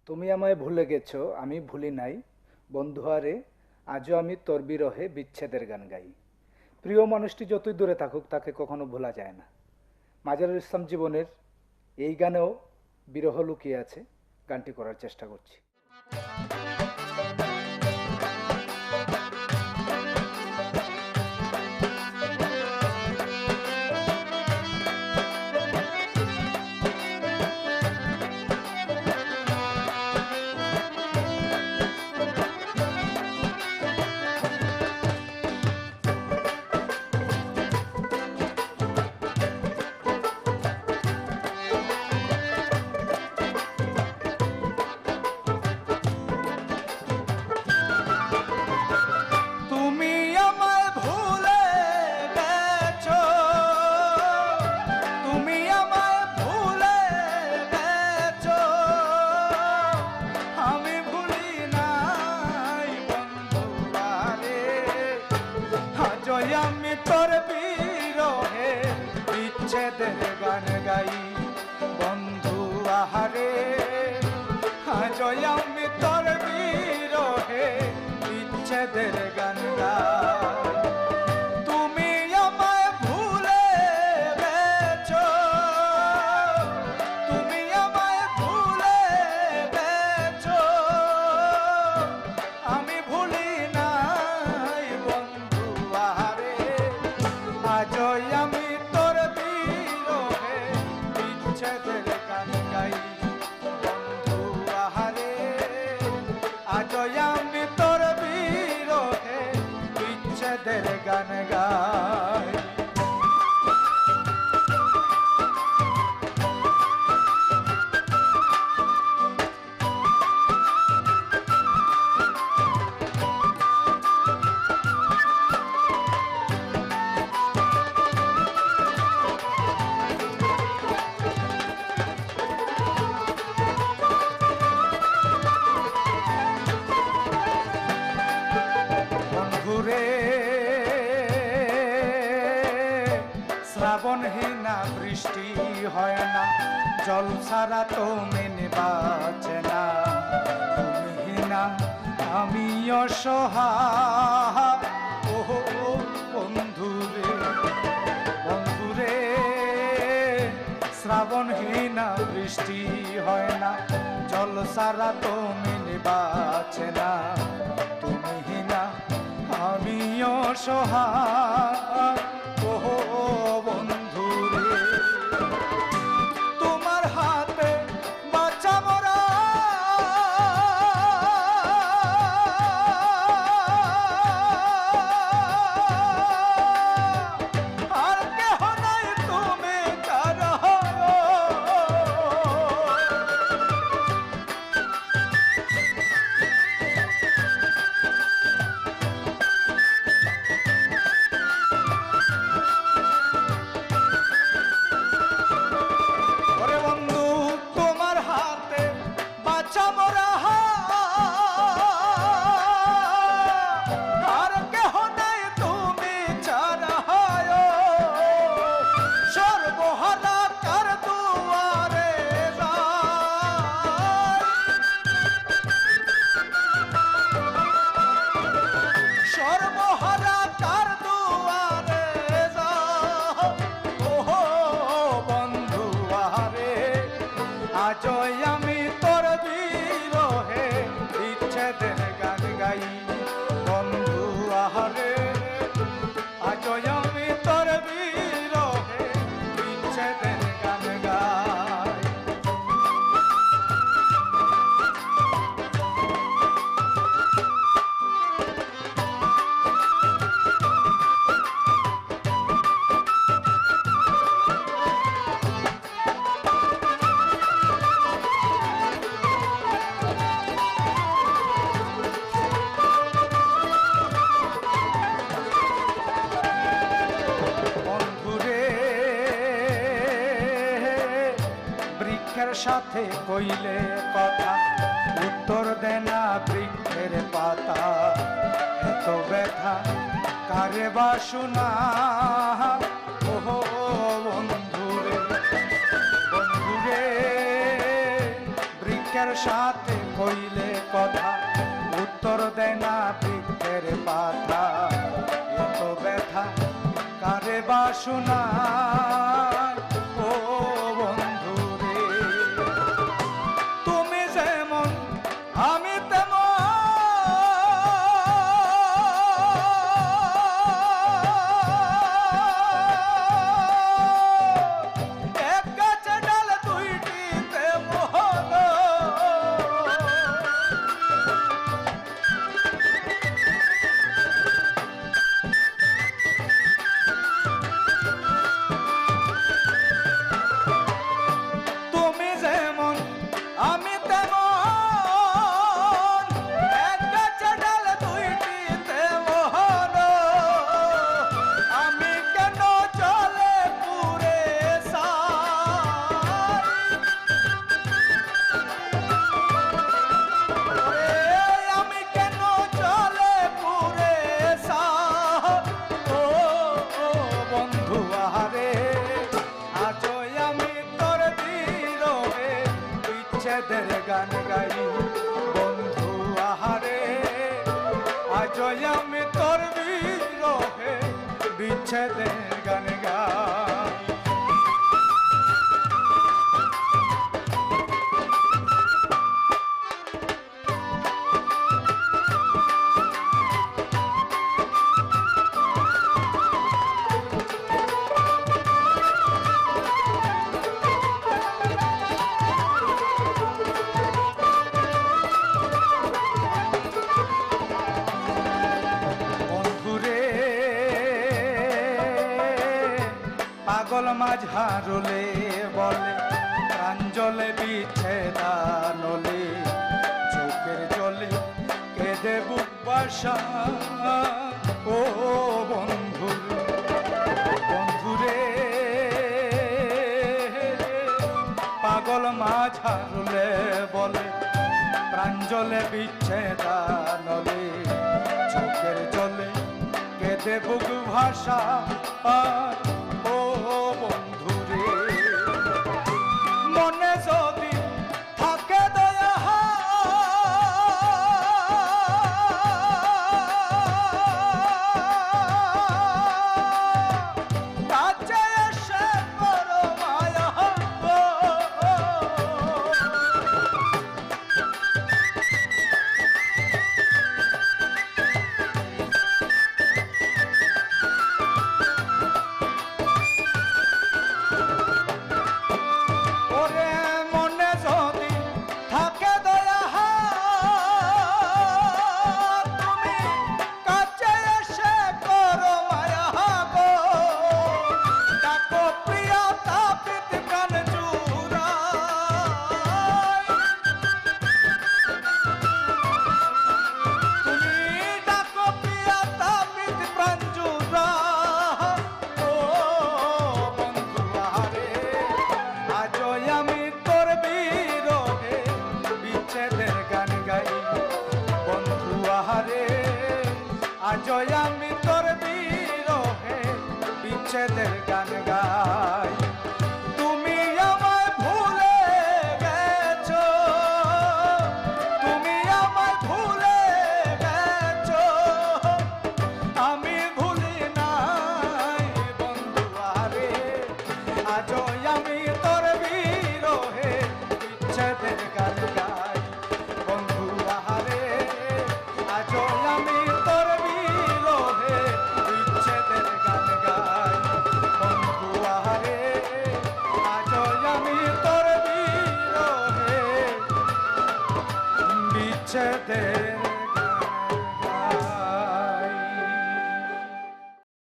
তুমি আমায় ভুলে গেছো, আমি ভুলি নাই। বন্ধুয়ারে, আজও আমি তোর বিরহে বিচ্ছেদের গান গাই। প্রিয় মানুষটি যতই দূরে থাকুক, তাকে কখনো ভোলা যায় না। মাজারুল ইসলাম জীবনের এই গানেও বিরহ লুকিয়ে আছে। গানটি করার চেষ্টা করছি। তুমি আমায় ভুলে গেছো, তুমি আমায় ভুলে গেছো, আমি ভুলি নাই বন্ধু আরে, আজই আমি তোর বিরহে বিচ্ছেদের গান গাই। বন্ধু আহারে, আজই আমি তোর বিরহে বিচ্ছেদের গান গাই। তুমি আমায় ভুলে গেছো, তুমি আমায় ভুলে গেছো, আমি ভুলি নাই বন্ধু আহারে, আজই আমি তোর বিরহে বিচ্ছেদের গান গাই। বন্ধু আহারে, আজই আমি তোর বিরহে বিচ্ছেদের গান গাই। বন্ধুরে, শ্রাবণহীনা বৃষ্টি হয় না, জল ছাড়া তো মেনে বাঁচে না। তুমি না আমি অসহায়, ও বন্ধুরে, বন্ধুরে, শ্রাবণহীনা বৃষ্টি হয় না, জল ছাড়া তো মেনে বাঁচে না। তুমি না আমি অসহায়, ও বন্ধুরে, তোমার হাতে বাঁচা মরা, আর কেহ নাই তুমি ছাড়া। ওরে বন্ধু, তোমার হাতে বাঁচা মরা, আর কেহ নাই তুমি ছাড়া। সর্বহারা কার দুয়ারে যাই, সর্বহারা কার দুয়ারে যাই, ও বন্ধু আহারে, আজই আমি তোর বিরহে বিচ্ছেদের গান গাই। বন্ধু আহারে, আজই আমি তোর বিরহে বিচ্ছেদের গান গাই। বন্ধুরে, বৃক্ষের সাথে কইলে কথা, উত্তর দেনা বৃক্ষের পাতা। এত ব্যথা কারে বা শোনা, ও বন্ধুরে, বন্ধুরে, বৃক্ষের সাথে কইলে কথা উত্তর দেয় না বৃক্ষের পাতা। এত ব্যথা কারে বা শোনায় ও বন্ধু রে, তুমি যেমন আমি তেমন, এক গাছে ডাল দুইটিতে মোহন। তুমি যেমন আমি তেমন, এক গাছে ডাল দুইটিতে মোহন। আমি কেন চলে পুরে আমি কেন চলে পুরে ও বন্ধু আহারে, আজই আমি তোর বিরহে বিচ্ছেদের গান গাই। বন্ধু আহারে, আজই আমি তোর বিরহে বিচ্ছেদের গান গাই। বন্ধুরে পাগল মাঝারলে বলে প্রাঞ্জলে বিচ্ছেদানলে, চোখের জলে কেঁদে বুক বাসা ও বন্ধু। বন্ধুরে পাগল মাঝারলে বলে প্রাঞ্জলে বিচ্ছেদানলে, চোখের জলে কেঁদে বুক ভাষা ও বন্ধুরে, মনে যদি থাকে দয়া কাছে এসে করো মায়া। ওরে মনে যদি থাকে দয়া তুমি কাছে এসে করো মায়া গো, ডাকো প্রিয়া তাপিত প্রাণ জুড়াই। তুমি ডাকো প্রিয়া তাপিত প্রাণ জুড়াই ও বন্ধু আহারে, আজই আমি তোর বিরহে বিচ্ছেদের গান গাই। বন্ধু আহারে, আজই আমি তোর বিরহে বিচ্ছেদের গান গাই। তুমি আমায় ভুলে গেছো, তুমি আমায় ভুলে গেছো, আমি ভুলি নাই বন্ধু আহারে, আজই আমি তোর বিরহে বিচ্ছেদের গান গাই। বন্ধু আহারে, আজই আমি তোর বিরহে বিচ্ছেদের গান গাই। বন্ধু আহারে, আজই আমি তোর বিরহে বিচ্ছেদের